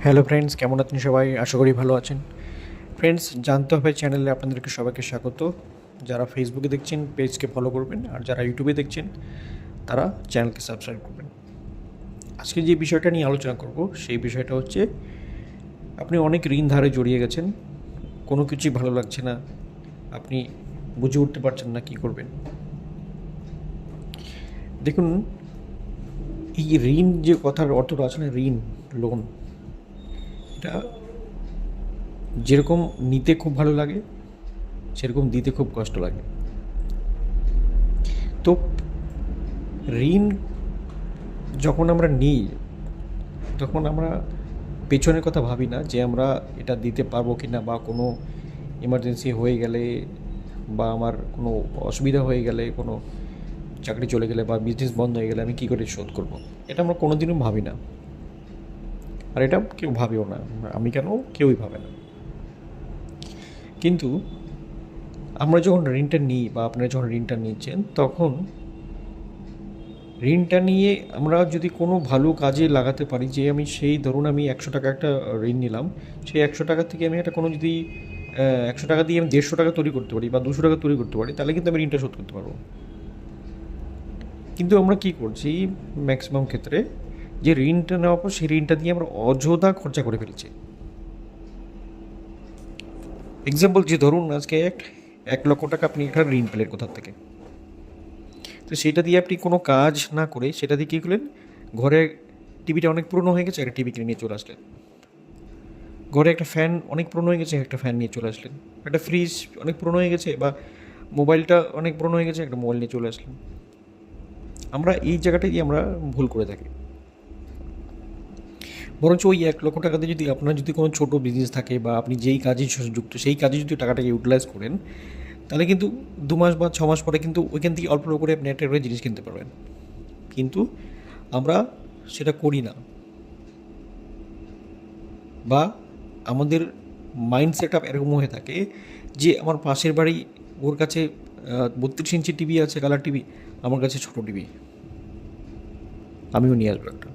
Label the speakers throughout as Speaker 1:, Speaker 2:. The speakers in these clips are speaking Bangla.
Speaker 1: হ্যালো ফ্রেন্ডস, কেমন আছেন সবাই? আশা করি ভালো আছেন। ফ্রেন্ডস, জানতে হবে চ্যানেলে আপনাদেরকে সবাইকে স্বাগত। যারা ফেসবুকে দেখছেন পেজকে ফলো করবেন, আর যারা ইউটিউবে দেখছেন তারা চ্যানেলকে সাবস্ক্রাইব করবেন। আজকে যে বিষয়টা নিয়ে আলোচনা করব সেই বিষয়টা হচ্ছে, আপনি অনেক ঋণ ধারে জড়িয়ে গেছেন, কোনো কিছুই ভালো লাগছে না, আপনি বুঝে উঠতে পারছেন না কী করবেন। দেখুন, এই ঋণ যে কথার অর্থটা আছে না, ঋণ, লোন, এটা যেরকম নিতে খুব ভালো লাগে সেরকম দিতে খুব কষ্ট লাগে। তো ঋণ যখন আমরা নিই, তখন আমরা পেছনের কথা ভাবি না যে আমরা এটা দিতে পারবো কি না, বা কোনো এমার্জেন্সি হয়ে গেলে, বা আমার কোনো অসুবিধা হয়ে গেলে, কোনো চাকরি চলে গেলে বা বিজনেস বন্ধ হয়ে গেলে আমি কী করে শোধ করব, এটা আমরা কোনো দিনও ভাবি না। আর এটা কেউ ভাবেও না, আমি কেন, কেউই ভাবে না। কিন্তু আমরা যখন ঋণটা নিই, বা আপনারা যখন ঋণটা নিচ্ছেন, তখন ঋণটা নিয়ে আমরা যদি কোনো ভালো কাজে লাগাতে পারি, যে আমি সেই ধরুন আমি 100 টাকা একটা ঋণ নিলাম, সেই 100 টাকা থেকে আমি একটা কোনো যদি 100 টাকা দিয়ে আমি 150 টাকা তৈরি করতে পারি বা 200 টাকা তৈরি করতে পারি, তাহলে কিন্তু আমি ঋণটা শোধ করতে পারবো। কিন্তু আমরা কী করছি ম্যাক্সিমাম ক্ষেত্রে, যে ঋণটা নেওয়ার পর সেই ঋণটা দিয়ে আমরা অযথা খরচা করে ফেলছি। এক্সাম্পল, যে ধরুন আজকে 1 লক্ষ টাকা আপনি একটা ঋণ পেলেন কোথার থেকে, তো সেটা দিয়ে আপনি কোনো কাজ না করে সেটা দিয়ে কী করলেন, ঘরে টিভিটা অনেক পুরনো হয়ে গেছে, একটা টিভি কিনে নিয়ে চলে আসলেন। ঘরে একটা ফ্যান অনেক পুরনো হয়ে গেছে, একটা ফ্যান নিয়ে চলে আসলেন। একটা ফ্রিজ অনেক পুরনো হয়ে গেছে, বা মোবাইলটা অনেক পুরনো হয়ে গেছে, একটা মোবাইল নিয়ে চলে আসলেন। আমরা এই জায়গাটাই আমরা ভুল করে থাকি। বরঞ্চ ওই 1 লক্ষ টাকাতে যদি আপনার যদি কোনো ছোটো বিজনেস থাকে, বা আপনি যেই কাজে যুক্ত সেই কাজে যদি টাকাটাকে ইউটিলাইজ করেন, তাহলে কিন্তু 2 মাস বা 6 মাস পরে কিন্তু ওইখান থেকে অল্প করে আপনি একটা করে জিনিস কিনতে পারবেন। কিন্তু আমরা সেটা করি না, বা আমাদের মাইন্ড সেট আপ এরকম হয়ে থাকে যে আমার পাশের বাড়ি, ওর কাছে 32 ইঞ্চি টিভি আছে, কালার টিভি, আমার কাছে ছোটো টিভি, আমিও নিয়ে আসবো একটা।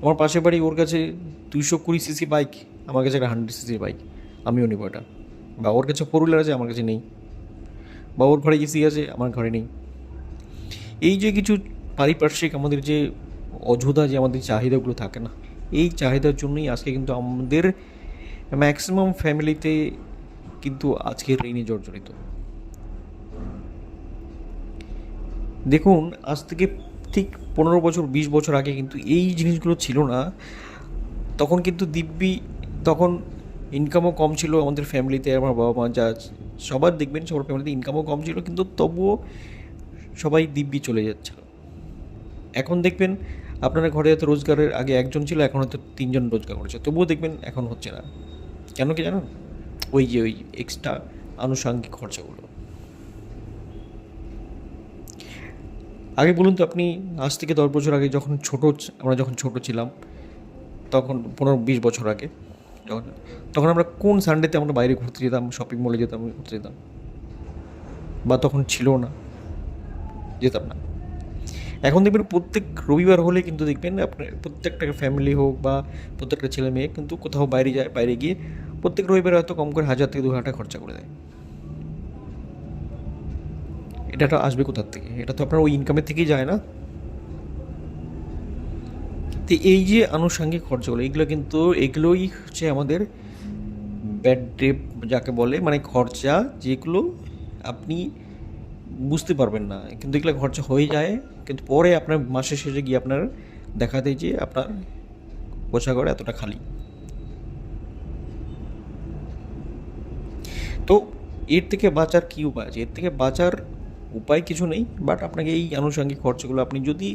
Speaker 1: আমার পাশের বাড়ি, ওর কাছে 220 সিসি বাইক, আমার কাছে একটা 100 সিসি বাইক, আমিও নিব এটা। বা ওর কাছে 4 হুইলার আছে, আমার কাছে নেই। বা ওর ঘরে এসি আছে, আমার ঘরে নেই। এই যে কিছু পারিপার্শ্বিক আমাদের যে অযথা যে আমাদের চাহিদাগুলো থাকে না, এই চাহিদার জন্যই আজকে কিন্তু আমাদের ম্যাক্সিমাম ফ্যামিলিতে কিন্তু আজকে ঋণে জর্জরিত। দেখুন, আজ থেকে ঠিক 15 বছর 20 বছর আগে কিন্তু এই জিনিসগুলো ছিল না। তখন কিন্তু দিব্যি, তখন ইনকামও কম ছিল আমাদের ফ্যামিলিতে, আমার বাবা মা যা, সবার দেখবেন সবার ফ্যামিলিতে ইনকামও কম ছিল, কিন্তু তবুও সবাই দিব্যি চলে যাচ্ছিল। এখন দেখবেন আপনার ঘরে হয়তো রোজগারের আগে একজন ছিল, এখন হয়তো 3জন রোজগার করেছে, তবুও দেখবেন এখন হচ্ছে না। কেন কি জানেন? ওই এক্সট্রা আনুষাঙ্গিক খরচাগুলো। আগে বলুন তো আপনি, আজ থেকে 10 বছর আগে যখন আমরা যখন ছোট ছিলাম, তখন 15-20 বছর আগে, যখন তখন আমরা কোন সানডেতে আমরা বাইরে ঘুরতে যেতাম, শপিং মলে যেতাম, ঘুরতে যেতাম? বা তখন ছিল না, যেতাম না। এখন দেখবেন প্রত্যেক রবিবার হলে কিন্তু দেখবেন আপনার প্রত্যেকটা ফ্যামিলি হোক বা প্রত্যেকটা ছেলে মেয়ে কিন্তু কোথাও বাইরে যায়, বাইরে গিয়ে প্রত্যেক রবিবারে হয়তো কম করে 1000 থেকে 2000 টাকা খরচা করে দেয়। এটা আসবে কোথার থেকে? এটা তো আপনার ওই ইনকামের থেকেই যায় না। তো এই যে আনুষঙ্গিক খরচাগুলো, এগুলোই হচ্ছে আমাদের ব্যাড ডেপ যাকে বলে, মানে খরচা যেগুলো আপনি বুঝতে পারবেন না, কিন্তু এগুলো খরচা হয়ে যায়, কিন্তু পরে আপনার মাসের শেষে গিয়ে আপনার দেখা দেয় যে আপনার কোষাগার এতটা খালি। তো এর থেকে বাঁচার কী উপায় আছে? এর থেকে বাঁচার উপায় কিছু নেই, বাট আপনাকে এই আনুষঙ্গিক খরচাগুলো আপনি যদি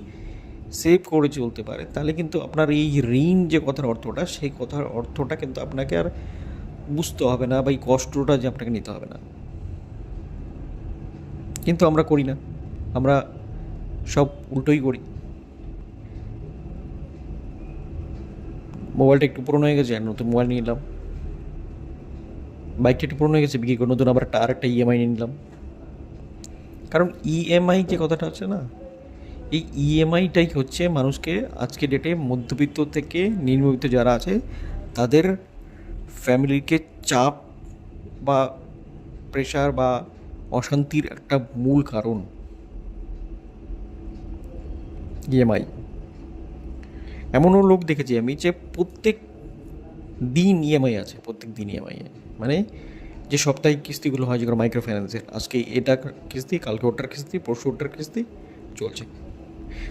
Speaker 1: সেভ করে চলতে পারেন, তাহলে কিন্তু আপনার এই ঋণ যে কথার অর্থটা, সেই কথার অর্থটা কিন্তু আপনাকে আর বুঝতে হবে না, বা এই কষ্টটা যে আপনাকে নিতে হবে না। কিন্তু আমরা করি না, আমরা সব উল্টোই করি। মোবাইলটা একটু পুরনো হয়ে গেছে, নতুন মোবাইল নিয়ে নিলাম। বাইকটা একটু পুরনো হয়ে গেছে, বিক্রি করে নতুন আবার আরেকটা ইএমআই নিয়ে নিলাম। কারণ ইএমআই যে কথাটা আছে না, এই ইএমআইটাই হচ্ছে মানুষকে আজকে ডেটে মধ্যবিত্ত থেকে নিম্নবিত্ত যারা আছে তাদের ফ্যামিলিকে চাপ বা প্রেশার বা অশান্তির একটা মূল কারণ ইএমআই। এমনও লোক দেখেছি আমি যে প্রত্যেক দিন ইএমআই আছে, প্রত্যেক দিন ইএমআই মানে যে সাপ্তাহিক কিস্তিগুলো হয় যেগুলো মাইক্রো ফাইন্যান্সের, আজকে এটা কিস্তি, কালকে ওটার কিস্তি, পরশু ওটার কিস্তি চলছে।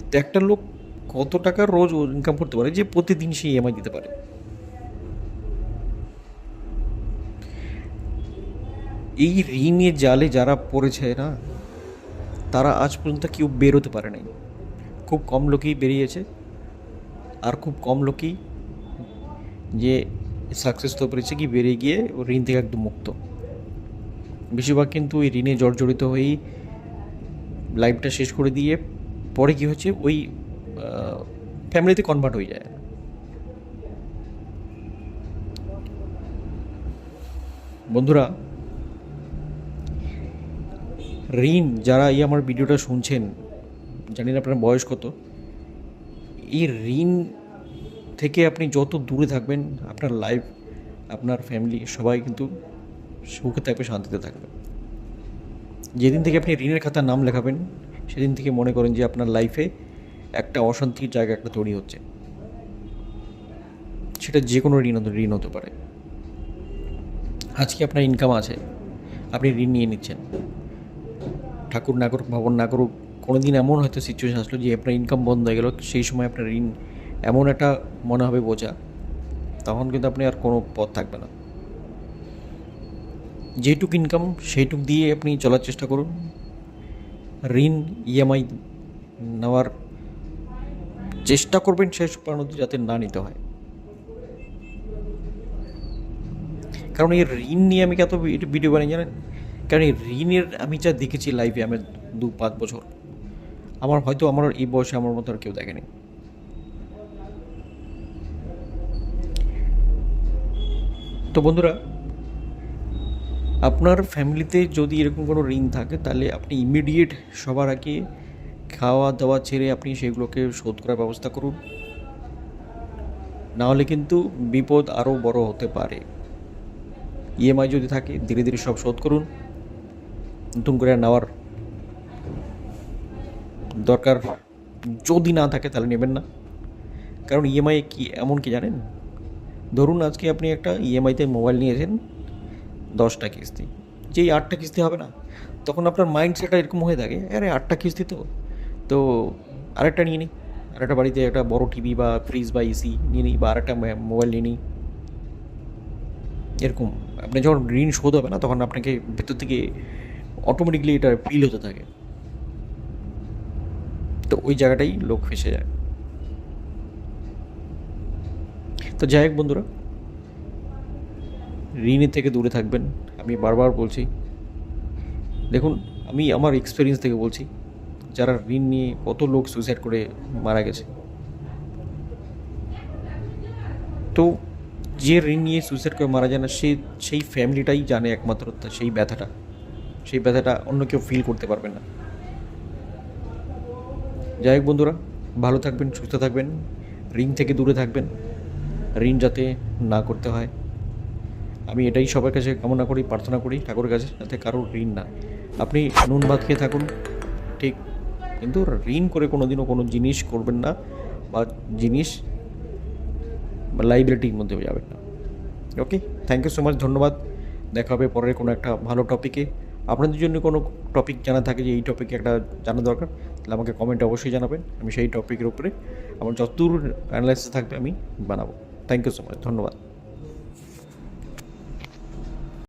Speaker 1: তো একটা লোক কত টাকা রোজ ইনকাম করতে পারে যে প্রতিদিন সে ইএমআই দিতে পারে? এই ঋণের জালে যারা পড়েছে না, তারা আজ পর্যন্ত কেউ বেরোতে পারে নাই। খুব কম লোকই বেরিয়েছে, আর খুব কম লোকই যে সাকসেস হতে পেরেছে কি বেরিয়ে গিয়ে ঋণ থেকে একদম মুক্ত। বেশিরভাগ কিন্তু ওই ঋণে জর্জরিত হয়েই লাইফটা শেষ করে দিয়ে পরে কী হচ্ছে ওই ফ্যামিলিতে কনভার্ট হয়ে যায়। বন্ধুরা, ঋণ যারা এই আমার ভিডিওটা শুনছেন, জানি না আপনার বয়স কত, এই ঋণ থেকে আপনি যত দূরে থাকবেন আপনার লাইফ, আপনার ফ্যামিলি সবাই কিন্তু সুখে থাকবে, শান্তিতে থাকবে। যেদিন থেকে আপনি ঋণের খাতার নাম লেখাবেন সেদিন থেকে মনে করেন যে আপনার লাইফে একটা অশান্তির জায়গা একটা তৈরি হচ্ছে। সেটা যে কোনো ঋণ হতে পারে। আজকে আপনার ইনকাম আছে, আপনি ঋণ নিয়ে নিচ্ছেন, ঠাকুর না করুক, ভগবান না করুক, কোনো দিন এমন হয়তো সিচুয়েশন আসলো যে আপনার ইনকাম বন্ধ হয়ে গেল, সেই সময় আপনার ঋণ এমন একটা মনে হবে বোঝা, তখন কিন্তু আপনি আর কোনো পথ থাকবে না। যেটুক ইনকাম সেইটুক দিয়ে আপনি চলার চেষ্টা করুন। ঋণ ইএমআই নেওয়ার চেষ্টা করবেন শেষ পর্যন্ত যাতে না নিতে হয়। কারণ এই ঋণ নিয়ে আমি কত ভিডিও বানাই জানেন? কারণ এই ঋণের আমি যা দেখেছি লাইফে, আমি 2-5 বছর, হয়তো আমার এই বয়সে আমার মতো আর কেউ দেখেনি। তো বন্ধুরা, আপনার ফ্যামিলিতে যদি এরকম কোনো ঋণ থাকে তাহলে আপনি ইমিডিয়েট সবার আগে খাওয়া দাওয়া ছেড়ে আপনি সেগুলোকে শোধ করার ব্যবস্থা করুন, নাহলে কিন্তু বিপদ আরও বড় হতে পারে। ইএমআই যদি থাকে ধীরে ধীরে সব শোধ করুন, নতুন করে নেওয়ার দরকার যদি না থাকে তাহলে নেবেন না। কারণ ইএমআই কি এমন কি জানেন, ধরুন আজকে আপনি একটা ইএমআইতে মোবাইল নিয়েছেন 10টা কিস্তি, যেই 8টা কিস্তি হবে না, তখন আপনার মাইন্ডসেটটা এরকম হয়ে থাকে, আরে 8টা কিস্তি তো আরেকটা নিয়ে নিই, আরেকটা বাড়িতে একটা বড় টিভি বা ফ্রিজ বা এসি নিয়ে নিই, বা আরেকটা মোবাইল নিয়ে নিই। এরকম আপনি যখন ঋণ শোধ হবে না তখন আপনাকে ভেতর থেকে অটোমেটিকলি এটা ফিল হতে থাকে। তো ওই জায়গাটাই লোক ফেসে যায়। তো যাই হোক বন্ধুরা, ঋণের থেকে দূরে থাকবেন, আমি বারবার বলছি। দেখুন, আমি আমার এক্সপিরিয়েন্স থেকে বলছি, যারা ঋণ নিয়ে কত লোক সুইসাইড করে মারা গেছে। তো যে ঋণ নিয়ে সুইসাইড করে মারা যায় না, সেই ফ্যামিলিটাই জানে একমাত্র সেই ব্যথাটা অন্য কেউ ফিল করতে পারবে না। যাই হোক বন্ধুরা, ভালো থাকবেন, সুস্থ থাকবেন, ঋণ থেকে দূরে থাকবেন, ঋণ যাতে না করতে হয়। আমি এটাই সবার কাছে কামনা করি, প্রার্থনা করি ঠাকুরের কাছে, যাতে কারোর ঋণ না। আপনি নুন ভাত খেয়ে থাকুন ঠিক, কিন্তু ঋণ করে কোনো দিনও কোনো জিনিস করবেন না, বা জিনিস বা লাইবিলিটির মধ্যে যাবেন না। ওকে, থ্যাংক ইউ সো মাচ, ধন্যবাদ। দেখা হবে পরের কোনো একটা ভালো টপিকে। আপনাদের জন্য কোনো টপিক জানা থাকে যে এই টপিকে একটা জানা দরকার, তাহলে আমাকে কমেন্টে অবশ্যই জানাবেন। আমি সেই টপিকের উপরে আমার যতদূর অ্যানালাইসিস থাকবে আমি বানাবো। থ্যাংক ইউ সো মাচ, ধন্যবাদ।